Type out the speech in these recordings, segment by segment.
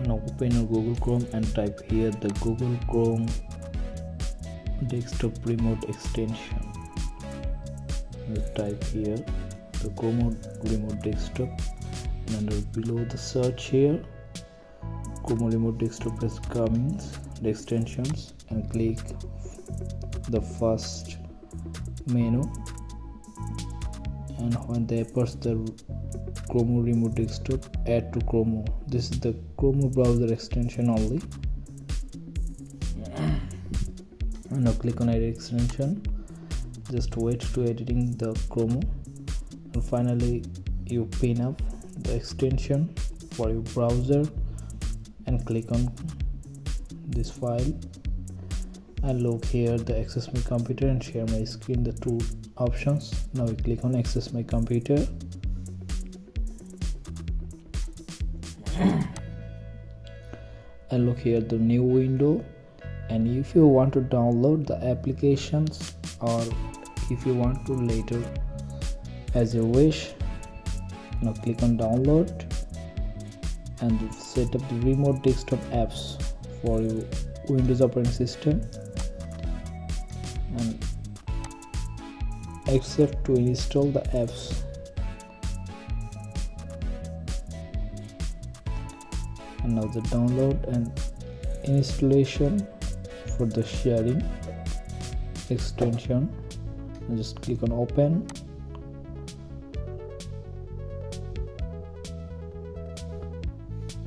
Now open your Google Chrome and type here the Google Chrome desktop remote extension. Just type here the Chrome remote desktop, and under below the search here Chrome remote desktop has comings the extensions, and click the first menu, and when they appears the Chrome remote desktop, add to Chrome. This is the Chrome browser extension only. And now click on edit extension. Just wait to editing the Chrome, and finally you pin up the extension for your browser and click on this file, and look here the access my computer and share my screen, the two options. Now we click on access my computer, and look here the new window. And if you want to download the applications, or if you want to later as you wish, now click on download and set up the remote desktop apps for your Windows operating system, and accept to install the apps. And now the download and installation for the sharing extension, and just click on open.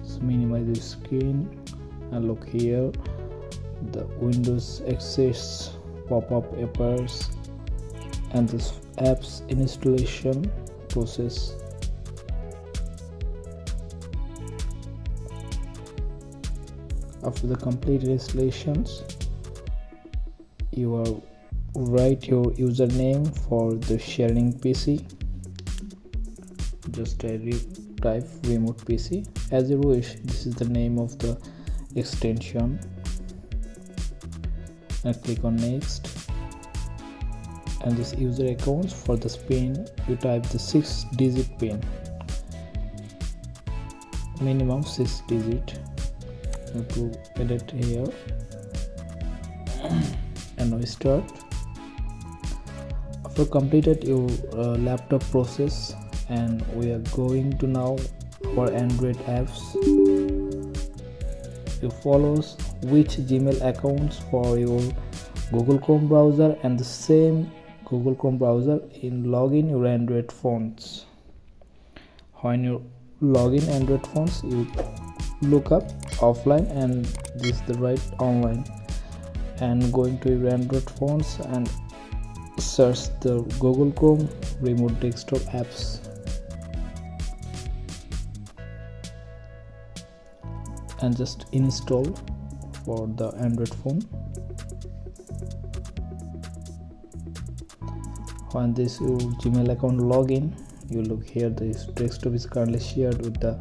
So minimize the screen, and look here the Windows access pop-up appears, and this apps installation process. After the complete installations, you will write your username for the sharing PC. Just type remote PC as you wish. This is the name of the extension, and click on next. And this user accounts for the PIN, you type the 6-digit PIN, minimum 6 digit. To edit here, and now start. After completed your laptop process, and we are going to now our Android apps. You follows which Gmail accounts for your Google Chrome browser, and the same Google Chrome browser in login your Android phones. When you login Android phones, you look up offline, and this is the right online, and going to your Android phones and search the Google Chrome remote desktop apps, and just install for the Android phone. When this your Gmail account login, you look here this desktop is currently shared with the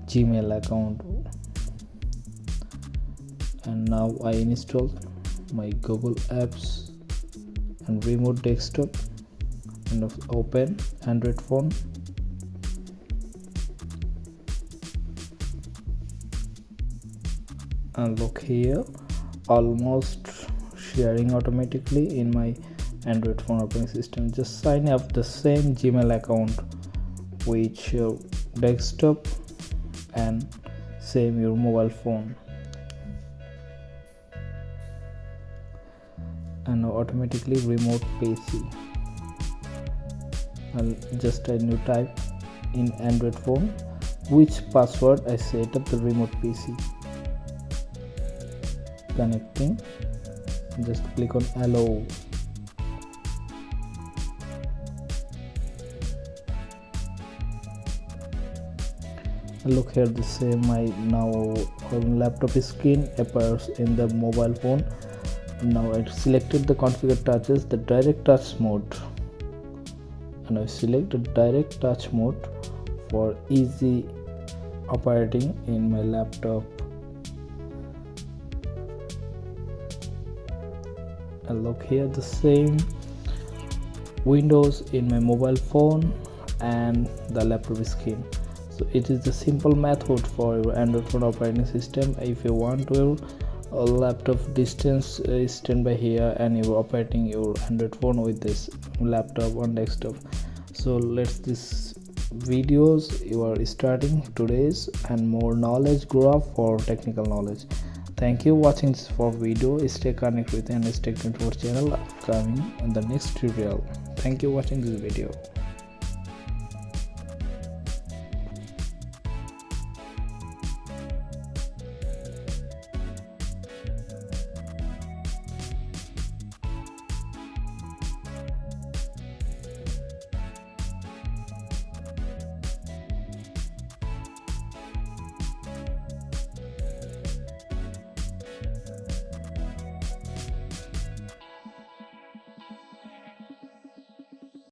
Gmail account. And now I install my Google apps and remote desktop, and open Android phone, and look here almost sharing automatically in my Android phone operating system. Just sign up the same Gmail account which your desktop and same your mobile phone, and now automatically remote PC. I'll just a new type in Android phone which password I set up the remote PC. Connecting, just click on allow. Look here the same my now laptop screen appears in the mobile phone. Now I selected the configure touches the direct touch mode, and I select the direct touch mode for easy operating in my laptop. And look here the same Windows in my mobile phone and the laptop screen. So it is the simple method for your Android phone operating system. If you want your laptop distance, stand by here and you're operating your Android phone with this laptop on desktop. So let's this videos you are starting today's and more knowledge grow up for technical knowledge. Thank you watching this for video. Stay connected with and stay tuned to our channel coming in the next tutorial. Thank you watching this video.